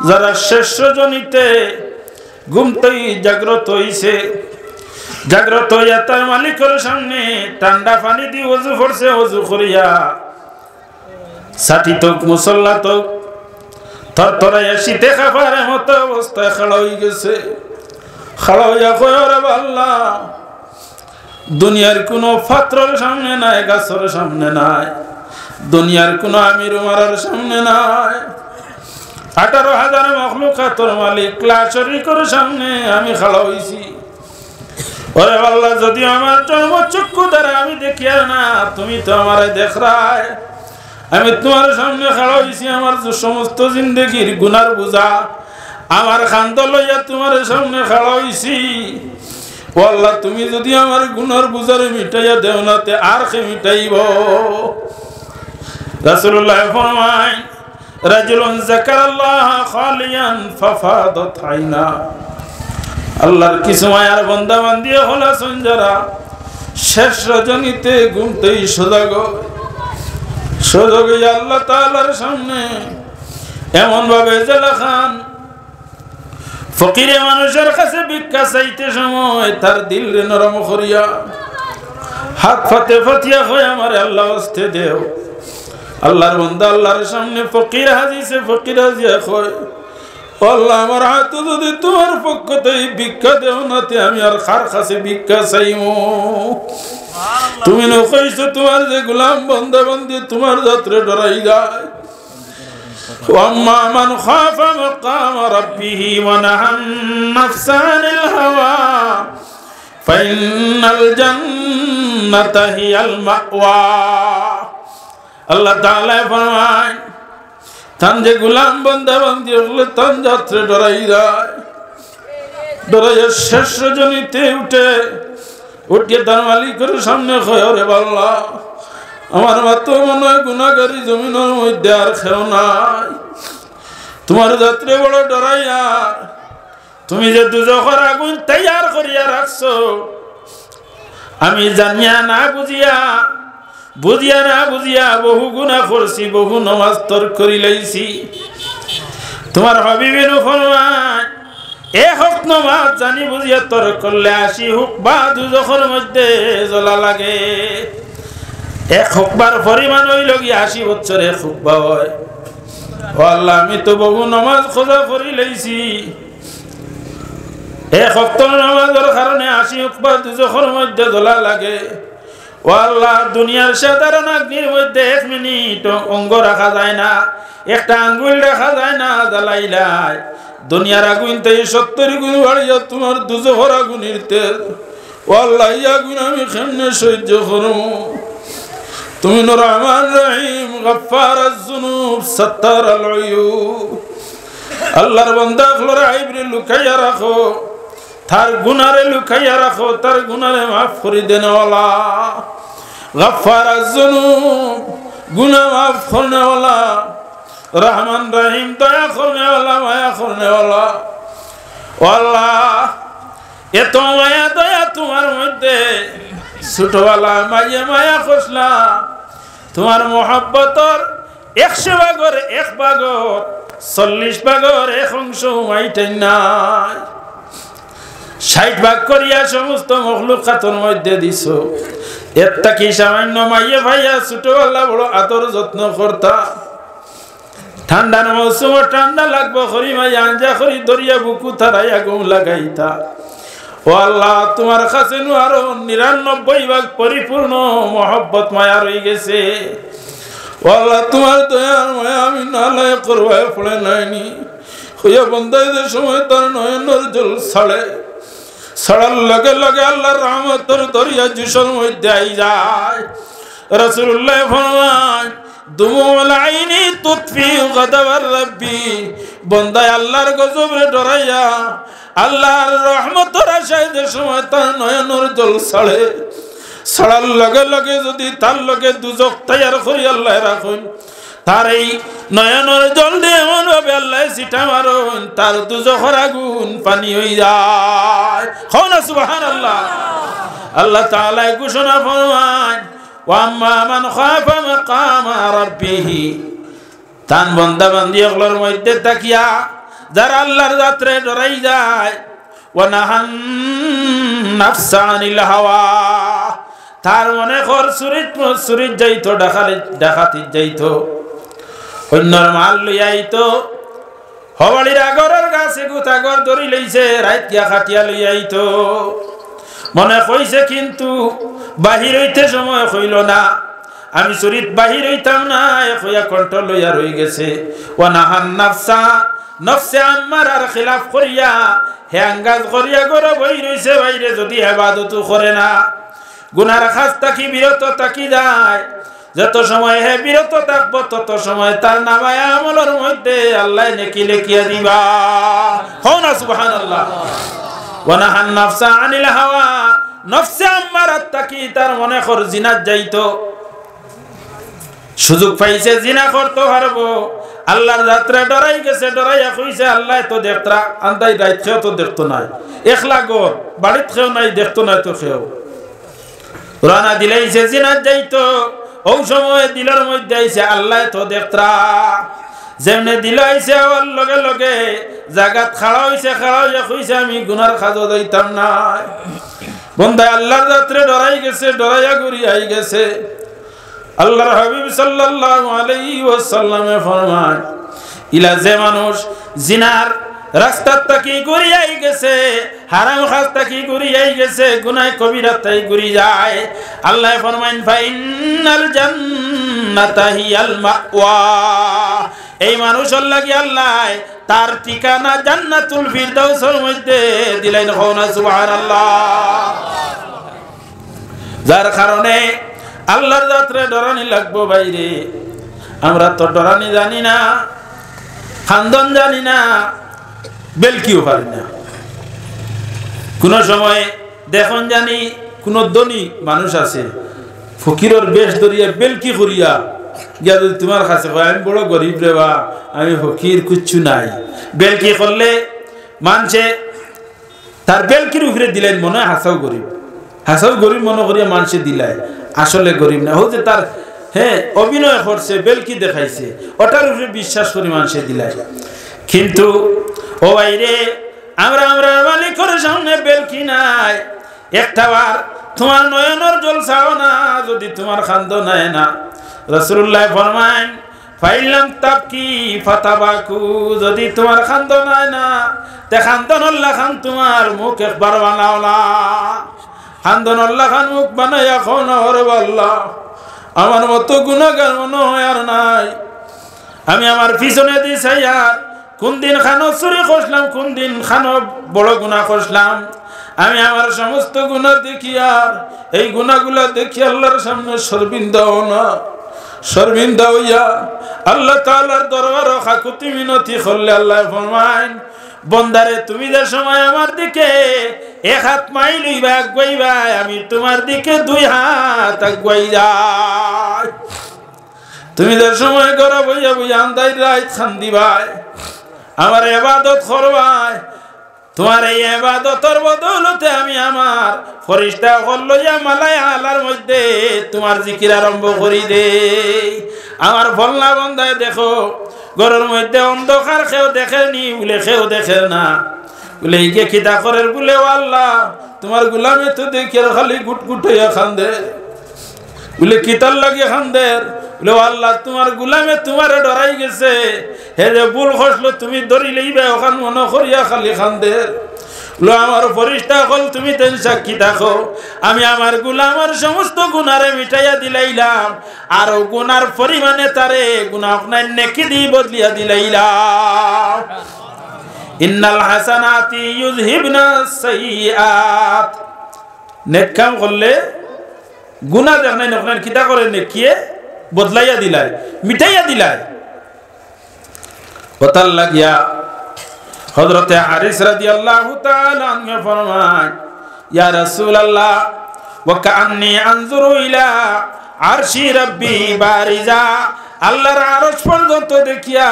যারা শেষ রজনীতে ঘুমতেই জাগ্রত হইছে জাগ্রত হইয়া তার মালিকের সামনে ঠান্ডা পানি দিয়ে ওযু করছে ওযু করিয়া সাথী তোক মুসল্লা তোক থরথরাইয়া শীতে খাবারের মতো অবস্থায় খাড়া হয়ে গেছে খাড়া হইয়া কয় রে আল্লাহ দুনিয়ার কোনো পাত্রের সামনে নাই গাছের সামনে নাই দুনিয়ার কোনো আমির উমারের সামনে নাই 18,000 মখলুকাতের মালিক লা শরীকের সামনে আমি খাড়া হইছি ওরে আল্লাহ যদি আমার চক্ষু দ্বারা আমি দেখি না তুমি তো আমারে দেখরায় আমি তোমার সামনে খাড়া হইছি আমার সমস্ত জিন্দেগির গুনার বোঝা আমার খান্দ লইয়া তোমার সামনে খাড়া হইছি ও আল্লাহ তুমি যদি আমার গুনার বোঝার মিটাইয়া দেও না তে আর কে মিটাইব রাসূলুল্লাহ ফরমায় রাজুলুন যাকারাল্লাহ খালিয়ান ফাফাদাত আইনা আল্লাহর কিছু মায়ার বান্দা বান্দি হলা যারা শেষ রজনীতে ঘুমতেই সজাগ আল্লাহ তাআলার সামনে এমন ভাবে জেলা খান ফকিরে মানুষের কাছে ভিক্ষা চাইতে সময় তার দিল রে নরম করিয়া হাত ফাতিয়া হয়ে আমার আল্লাহ হস্তে দেও আল্লাহর বান্দা আল্লাহর সামনে ফকির হাজিয়া কয় আল্লাহ আমার হাত যদি তোমার পক্ষ থেকে ভিক্ষা দেও না তে আমি আর কার কাছে ভিক্ষা চাইমু তুমি নকইছো তোমার যে গোলাম বান্দা বান্দি তোমার যাত্রে ডরাই যায় ওয়াম্মা মান খাফা মাকাম রাব্বিহি ওয়া নাহান নাফসা আনিল হাওয়া ফাইনাল জান্নাতা হিয়াল মাওয়া আল্লাহ তাআলা ফরমায় তান যে গোলাম বান্দা বান্দি হলে তান যাত্রে ডরাই যায়, ডরাইয়া শেষ রজনীতে উঠিয়ে তার মালিকের সামনে খয়রে বাল্লা আমার মাত্র মনে হয় গুণাগারী জমিনের মধ্যে আর খেও নাই, তোমার যাত্রে বড় ডরাইয়া তুমি যে দুজখের আগুন তৈয়ার করিয়া রাখছো, আমি জানিয়া না বুঝিয়া না বুঝিয়া বহু গুনাহ করছি, বহু নমাজ তর্ক করি লাইছি। তোমার হাবিবের ফরমান এ হক নমাজ জানি বুঝিয়া তর্ক করলে 80 হুকবা দুজখের মধ্যে জ্বলা লাগে। এক হুকবার পরিমাণ হইল কি 80 বছর এক হুকবা হয়। ও আল্লাহ আমি তো বহু নমাজ খোঁজা করি লাইছি, এক হক্ত নামাজের কারণে 80 হুকবা দুজখের মধ্যে জ্বলা লাগে। ও আল্লাহ দুনিয়ার সাধারণ অগ্নির মধ্যে 1 মিনিট অঙ্গ রাখা যায় না, একটা আঙ্গুল রাখা যায় না জ্বালাইলাই। দুনিয়ার আগুন তাই 70 গুণ বাড়িয়া তোমার দুজখের আগুনের তেজ। ও আল্লাহ এই আগুন আমি কেমনে সহ্য করব? তুমি রহমান রহিম গফফার আয-যুনুব সাত্তার আল-উয়ুব। আল্লাহর বান্দা ফলরা আইবরে লুকাইয়া রাখো, তার গুনারে লুকাইয়া রাখো, তার গুনারে মাফ করে দেন ওয়ালা। গফফার আয-যুনুব গুনাহ মাফ করনে ওয়ালা, রহমান রহিম দয়া করনে ওয়ালা, মায়া করনে ওয়ালা। আল্লাহ এত মায়া দয়া তোমার মধ্যে, ছোটবেলা মায়া খসলা তোমার মোহাব্বতর 100 ভাগর 1 ভাগর 40 ভাগর 1 অংশ মাইটেন নাই, 60 ভাগ করিয়া সমস্ত মখলুকাতের মধ্যে দিছো। একটা কি সামান্য মাইয়া ভাইয়া ছোটবেলা বড় আদর যত্ন করতা, ঠান্ডার মৌসুম ঠান্ডা লাগবো খরি মাইয়া আঞ্জা খরি দরিয়া বুকু তারাইয়া ঘুম লাগাইতা। ও আল্লাহ তোমার কাছে আরো 99 ভাগ পরিপূর্ণ মহব্বত মায়া রয়ে গেছে। ও আল্লাহ তোমার দয়ার মায়া আমি নালায় করবায় পড়ে নাইনি, হইয়া বন্দাইদের সময় তার নয়নের জল ছাড়ার লগে লগে আল্লাহর রহমতের দরিয়া জুসের মধ্যে আই যায়। রাসূলুল্লাহ ফরমান দুমুল আইনি তুতফি গদাবার রাব্বি, বন্দায় আল্লাহর গজবে ডরাইয়া আল্লাহর রহমতের আশায় যে সময় তার নয়নের জল ছাড়ার লগে লগে যদি তার লগে দুজক তৈয়ার করি আল্লাহ রাখুন, তার এই নয়নের জল দিয়ে এমন ভাবে আল্লাহ সিটা মারুন তার দুজখের আগুন পানি হয়ে যায়। খাওনা সুবহানাল্লাহ। আল্লাহ তাআলা ঘোষণা ফরমান ওয়া আম্মা মান খাফা মাকামা রাব্বিহি, তান বান্দা বান্দি ওগুলোর মধ্যে তাকিয়া যারা আল্লাহর যাত্রে ডরাই যায়, ওয়া নাহান নাফসা আনিল হাওয়া, তার মনে কর চুরিত যাইতো, ডাকাতি যাইতো, অন্যর মাল লইয়া আইতো, হবাড়ির আগরের গাছে গুতাগর ধরি লইছে, রাত গিয়া খাটিয়া লইয়া আইতো, মনে কইছে কিন্তু বাহির হইতে সময় হইল না, আমি চুরিত বাহির হইতাম না, হইয়া কন্ট্রোল লইয়া রই গেছে। ওয়া নাহান নাফসা, নফসে আম্মারার খিলাফ করিয়া হ্যাঙ্গাজ করিয়া গড় বই রইছে বাইরে, যদি ইবাদত করে না, গুনার কাজ থাকি বিরত থাকি যায়। যত সময় হে বিরত থাকবো তত সময় তার নামায় আমলের মধ্যে আল্লাহ নেকি লিখিয়া দিবা। হও না সুবহানাল্লাহ। ওয়া নাহান নাফসা আনিল হাওয়া, নফসে আম্মারাত থাকি তার মনে কর জিনাত যাইতো, সুযোগ পাইছে জিনা করতে পারবো, আল্লাহর যাত্রা ডরাই গেছে, ডরাইয়া কইছে আল্লাহ তো দেখতা, আন্দাই রাত খেয়েও তো দেখতো নাই, একলা গর বাড়িত খেয়েও নাই, দেখতো নাই তো খেয়েও রানা দিলাইছে জিনাত যাইতো, ও সময় দিলের মধ্যে আইছে আল্লাহ তো দেখতা, যেমনে দিল আইছে আমার লগে লগে জাগাত খাড়া হইছে, খাড়া হইয়া কইছে আমি গুনার খাজো যাইতাম না। বন্দা আল্লাহর যাত্রে ডরাই গেছে, ডরাইয়া ঘুরি আই গেছে। আল্লাহর হাবিব সাল্লাল্লাহু আলাইহি ওয়াসাল্লামে ফরমান ইলা যে মানুষ জিনার রাস্তার তাকি ঘুরিয়াই গেছে, হারাম কাজ তাকি ঘুরিয়াই গেছে, গুনাহ কবিরা তাই ঘুরি যায়, আল্লাহ ফরমান ফাইনাল জান্নাতা হিয়াল মাওয়া, এই মানুষের লাগি আল্লাহ তার ঠিকানা জান্নাতুল ফিরদাউসের মধ্যে দিলেন। হওনা সুবহানাল্লাহ। যার কারণে আল্লাহর যাত্রে ডরানি লাগবো বাইরে, আমরা তো ডরানি জানি না, খান্দন জানি না, বেলকিও পারি না। কোন সময় দেখুন জানি কোন ধনী মানুষ আছে ফকিরের বেশ ধরিয়া বেলকি করিয়া গিয়া যদি তোমার কাছে কয় আমি বড় গরিব রে বা আমি ফকির কিচ্ছু নাই, বেলকি করলে মানছে তার বেলকির উপরে দিলেন মনে হয় হাসাও গরিব মনে করিয়া মানুষে দিলাই, আসলে গরিব না, হচ্ছে তার অভিনয় করছে, বেলকি দেখাইছে, ওটার উপরে বিশ্বাস করি মানুষে দিলাই। কিন্তু ও বাইরে আমরা মালিকের সামনে বেলকি নাই, একটা বার তোমার নয়নের জল চাও না, যদি তোমার খান্দ নাই না, রাসূলুল্লাহ ফরমায় ফাইলাম তাবকি ফাতাবাকু, যদি তোমার খান্দ নাই না তে খান্দনল্লাহ খান তোমার মুখ একবার বানাও না, খান্দনল্লাহ খান মুখ বানাইয়া খাও ওরে আল্লাহ আমার মতো গুনাহগার মনে হয় আর নাই, আমি আমার পিছনে দিছাই আর কোন দিন খানো চুরি করলাম, কোন দিন খানো বড় গুনাহ করলাম, আমি আমার সমস্ত গুনাহ দেখি আর এই গুনাহগুলো দেখি আল্লাহর সামনে শর্মিন্দা হইয়া আল্লাহ তাআলার দরবারে কাকুতি মিনতি করলে আল্লাহ ফরমায় বন্দারে তুমি যে সময় আমার দিকে এক হাত মাইল লইবা আগুয়াইবা, আমি তোমার দিকে দুই হাত আগুয়াই যাই, তুমি যে সময় ঘরে বইয়া বইয়া আন্দাই রাত খান্দিবাই, আমার ইবাদত করবাই, তোমার এই ইবাদতের বদৌলতে আমি আমার ফেরেশতা হল লইয়া মালায় আলার মধ্যে তোমার জিকির আরম্ভ করি দে। আমার ফলনা বন্দায় দেখো ঘরের মধ্যে অন্ধকার, কেউ দেখেনি বলে কেউ দেখে না বলে এই খিদা করের বলে আল্লাহ তোমার গোলামে তো দেখে খালি গুটগুট হইয়া খান্দে, বলে কিতার লাগে খান্দের বলে আল্লাহ তোমার গোলামে তোমার ডরাই গেছে, হে যে ভুল খসলো তুমি ধরি লইবে ওখান মনে করিয়া খালি খান্দের, লো আমার ফেরেশতা হল তুমি তেন সাক্ষী থাকো, আমি আমার গোলামের সমস্ত গুনারে মিটাইয়া দিলাইলাম, আর গুনার পরিমাণে তারে গুনাহ আপনার নেকি দি বদলিয়া দিলাইলাম। ইন্নাল হাসানাতি ইউযহিবনা সাইয়্যাত, নেক কাম করলে গুনাহ দেখলেন আপনার কিতা করে নেকিয়ে বদলাইয়া দিলাই, মিটাইয়া দিলাই। কথার লাগিয়া হযরতে হারিস রাদিয়াল্লাহু তাআলা আনহু ফরমান ইয়া রাসূলুল্লাহ ওয়া কাআন্নী আনজুরু ইলা আরশি রাব্বি বারিজা, আল্লাহর আরশ পর্যন্ত দেখিয়া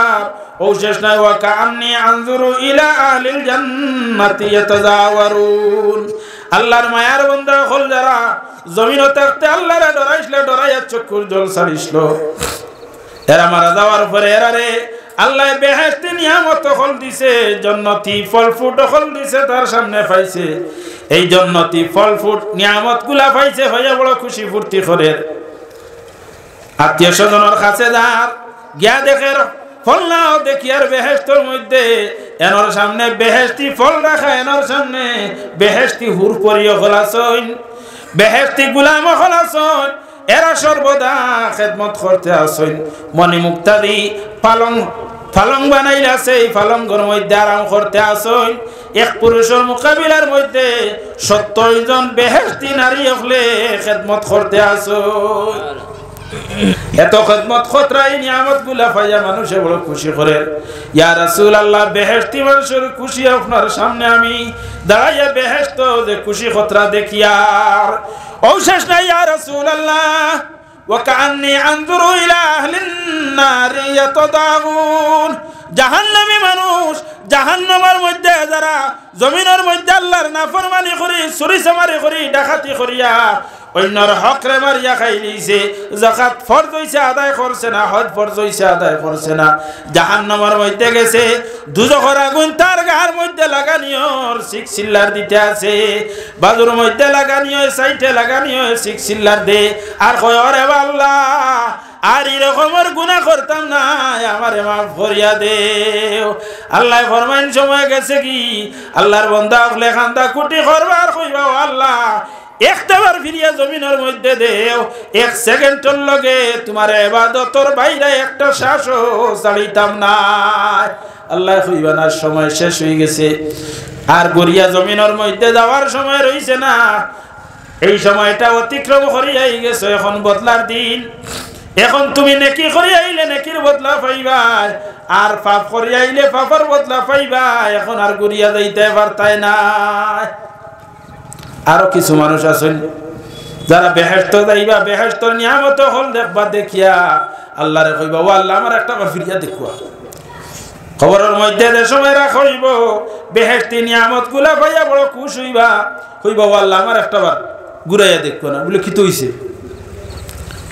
ও শেষ নাই, ওয়া কাআন্নী আনজুরু ইলা আহলিল জান্নাতি ইয়াতাজাওয়ারুন, আল্লাহর মায়ার বান্দা হল যারা জমিনে থাকতে আল্লাহরে ডরাইয়া চক্ষুর জল ছাড়িছিল, এরা মারা যাওয়ার পরে এরারে আল্লাহ বেহেশতি নিয়ামত হল দিছে, জান্নাতি ফল ফুট হল দিছে, তার সামনে পাইছে এই জান্নাতি ফল ফুট নিয়ামত গুলা পাইছে, হইয়া বড় খুশি ফুর্তি করে আত্মীয় স্বজনের কাছে যার গিয়া দেখে ফল নাও দেখি আর বেহেশতের মধ্যে এনার সামনে বেহেশতি ফল রাখা, এনার সামনে বেহেশতি হুর পরিয় হলাছইন, বেহেশতি গুলাম হলাছইন, এরা সর্বদা খেদমত করতে আসইন, মনি মুক্তাদি পালং বানাইলে আছে, এই পালঙ্গর মধ্যে আরাম করতে আসইন, এক পুরুষের মোকাবিলার মধ্যে 70 জন বেহেশতি নারী হলে খেদমত করতে আসইন। এত খেদমত খতরাই নিয়ামত গুলা পাইয়া মানুষে বড় খুশি করে, ইয়া রাসূলুল্লাহ বেহেশতি মানুষের খুশি আপনার সামনে আমি দাঁড়াইয়া বেহেশত যে খুশি খতরা দেখিয়ার ও শেষ নাই, ইয়া রাসূলুল্লাহ ওয়া কাআন্নী আনজুরু ইলা আহলিন নারি ইয়াতাদাউন, জাহান্নামী মানুষ জাহান্নামের মধ্যে যারা জমিনের মধ্যে আল্লাহর নাফরমানি করি, চুরি চামারি করি, ডাকাতি করিয়া অন্যর হক রে মারিয়া খাই লইছে, যাকাত ফরজ হইছে আদায় করছে না, হজ ফরজ হইছে আদায় করছে না, জাহান্নামের মধ্যে গেছে, দুজখের আগুন তার গার মধ্যে লাগানিওর সিক সিল্লার দিতে আছে, বাজুর মধ্যে লাগানিও সাইটে লাগানিও সিক সিল্লার দে, আর কয় ওরে আল্লাহ আর এরকমের গুনাহ করতাম না, আমারে মাফ করিয়া দেও। আল্লাহ ফরমান সময় গেছে কি আল্লাহর বান্দা হলে খান্দা কুটি করবার কইবা আল্লাহ একটাবার ফিরিয়া জমিনের মধ্যে দেও, 1 সেকেন্ডের লগে তোমার ইবাদতের বাইরে একটা শ্বাসও ছাড়িতাম না। আল্লাহ কইবা না সময় শেষ হয়ে গেছে, আর গড়িয়া জমিনের মধ্যে যাওয়ার সময় রইছে না, এই সময়টা অতিক্রম করিয়াই গেছে, এখন বদলার দিন। এখন তুমি নেকি করি আইলে নেকির বদলা পাইবা, আর পাপ করি আইলে পাপের বদলা পাইবা। এখন আর ঘুরিয়া যাইতে পারতাই না। আরো কিছু মানুষ আছেন যারা বেহেশত যাইবা, বেহেশতর নিয়ামত হল দেখবা, দেখিয়া আল্লাহরে কইবা, ও আল্লাহ আমার একটা বার ফিরিয়া দেখুয়া। খবরের মধ্যে যে সময় রাখইব বেহেশতি নিয়ামত গুলা পাইয়া বড় খুশ হইবা, কইবা ও আল্লাহ আমার একটা বার ঘুরাইয়া দেখবো না। বলে কি তো হইছে,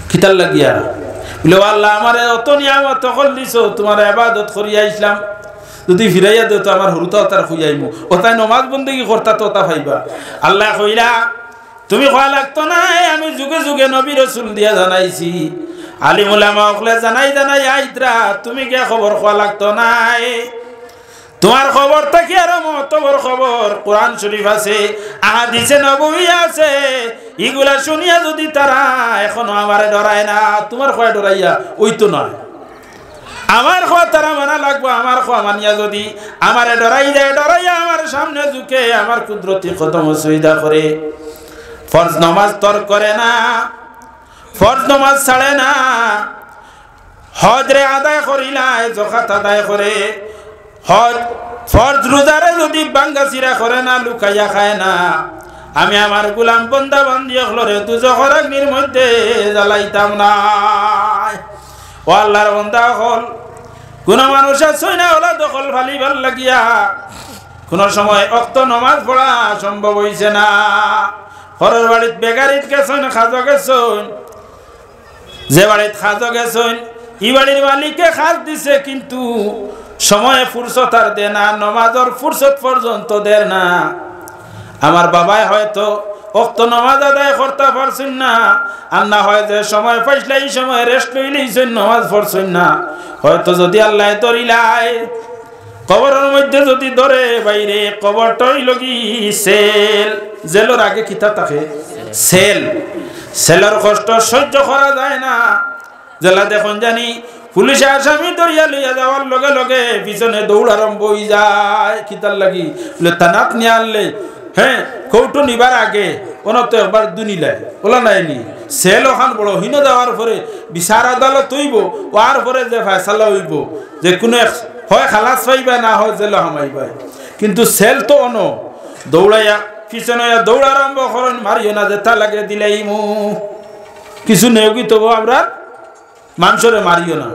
খিতার লাগিয়া বলে ও আল্লাহ আমার অত নিয়ামত তখন দিছো, তোমার ইবাদত করিয়া ইসলাম যদি ফিরাইয়া দেও তো আমার হরুতা তার খুঁজাইমু, ওটাই নমাজ বন্দেগী করতা তো তা পাইবা। আল্লাহ কইলা তুমি খোয়া লাগতো না, আমি যুগে যুগে নবী রসুল দিয়া জানাইছি, আলিম উলামা ওকলে জানাই জানাই আইতরা, তুমি কে খবর খোয়া লাগতো নাই। তোমার খবর থাকি আর মতবর খবর কোরআন শরীফ আছে, আহাদিসে নববী আছে, এগুলা শুনিয়া যদি তারা এখনো আমারে ডরায় না, তোমার খোয়া ডরাইয়া ওই তো নয়। আমার খোয়া তারা মানা লাগবো, আমার খোয়া মানিয়া যদি আমারে ডরাই দেয়, ডরাইয়া আমার সামনে ঝুঁকে আমার কুদরতি কদম সুবিধা করে, ফরজ নামাজ তর করে না, ফরজ নামাজ ছাড়ে না, হজ রে আদায় করিলায়, যাকাত আদায় করে, হজ ফরজ রোজারে যদি বাঙ্গাসিরা করে না, লুকাইয়া খায় না, আমি আমার গোলাম বন্দা বান্দি হলরে দুজখের অগ্নির মধ্যে জ্বালাইতাম না। ও আল্লাহর বন্দা হল, কোন মানুষ আছে না ওলা দখল ফালি ভাল লাগিয়া কোন সময় অক্ত নমাজ পড়া সম্ভব হইছে না। ঘরের বাড়িতে বেগারিত গেছেন, খাজো গেছেন, যে বাড়িতে খাজো গেছেন ই বাড়ির মালিকে খাজ দিছে, কিন্তু সময়ে ফুরসত আর দে না, নমাজের ফুরসত পর্যন্ত দেয় না। আমার বাবাই হয়তো অক্ত নমাজ আদায় করতে পারছেন না, আর না হয় যে সময় পাইলে এই সময় রেস্ট লইলেইছেন, নমাজ পড়ছেন না। হয়তো যদি আল্লাহ ধরিলাই কবরের মধ্যে যদি ধরে বাইরে, কবরটাই লগি সেল, জেলের আগে কিতা থাকে সেল, সেলের কষ্ট সহ্য করা যায় না। জেলা দেখুন জানি পুলিশে আসামি ধরিয়া লইয়া যাওয়ার লগে লগে পিছনে দৌড় আরম্ভ হয়ে যায়, কিতার লাগি বলে তানাক নিয়ে আনলে, হ্যাঁ কৌটো নিবার আগে ওনার একবার দুনিলায় ওলা নাইনি সেল ওখান বড় হীন দেওয়ার পরে বিচার আদালত হইব, ওর পরে যে ফয়সালা হইব যে কোনো হয় খালাস পাইবা না হয় জেল হামাইবা। কিন্তু সেল তো অন দৌড়াইয়া পিছনে দৌড় আরম্ভ করেন, মারিও না যেটা লাগে দিলাই মু কিছু নেওগি তবু আমরা মানুষরে মারিও না।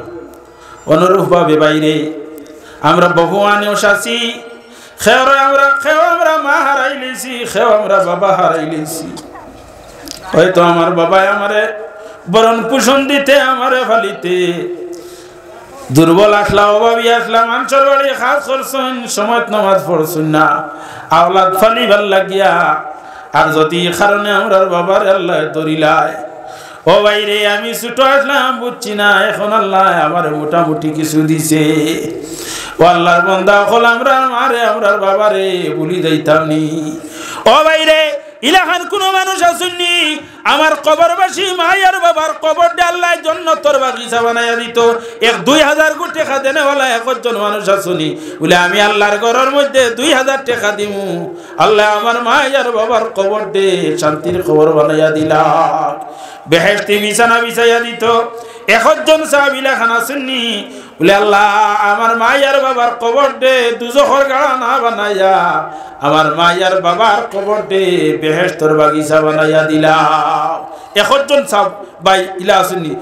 অনুরূপ ভাবে বাইরে আমরা বহুয়ানেও শাসি, আমরা মা হারাই লেছি, আমরা বাবা হারাই লেছি। হয়তো আমার বাবাই আমারে বরণ পোষণ দিতে, আমারে ফালিতে দুর্বল আসলা, অভাবী আসলা, মানুষের বাড়ি খাস করছেন, সময় নামাজ পড়ছেন না, আওলাদ ফালি ভাল লাগিয়া। আর যদি কারণে আমরার বাবার আল্লাহ দরিলায়, ও বাইরে আমি ছোট আসলাম বুঝছি না, এখন আল্লাহ আমার মোটামুটি কিছু দিছে। ও আল্লাহর বান্দা হল আমরা মারে আমরার বাবারে ভুলি যাইতাম নি। ও বাইরে ইলাখান কোন মানুষ আসেননি, আমার কবরবাসী মায়ের বাবার কবরটা আল্লাহ জান্নাতের বাগিচা বানাইয়া দিত। 1-2,000 কোটি টাকা দেনেওয়ালা একজন মানুষ আসেনি, বলে আমি আল্লাহর ঘরের মধ্যে 2,000 টাকা দিমু, আল্লাহ আমার মায়ের বাবার কবরটে শান্তির কবর বানাইয়া দিলাম, বেহেশতি বিছানা বিছাইয়া দিত। একজন সাহাবীলা খানা শুননি, বলে আল্লাহ আমার মায়ের বাবার কবর দে দুজখের গাড়া না বানাইয়া আমার মায়ের বাবার কবর দে বেহেশতের বাগিচা বানাইয়া দিলাম। একজন সাহাব ভাই ইলা শুননি।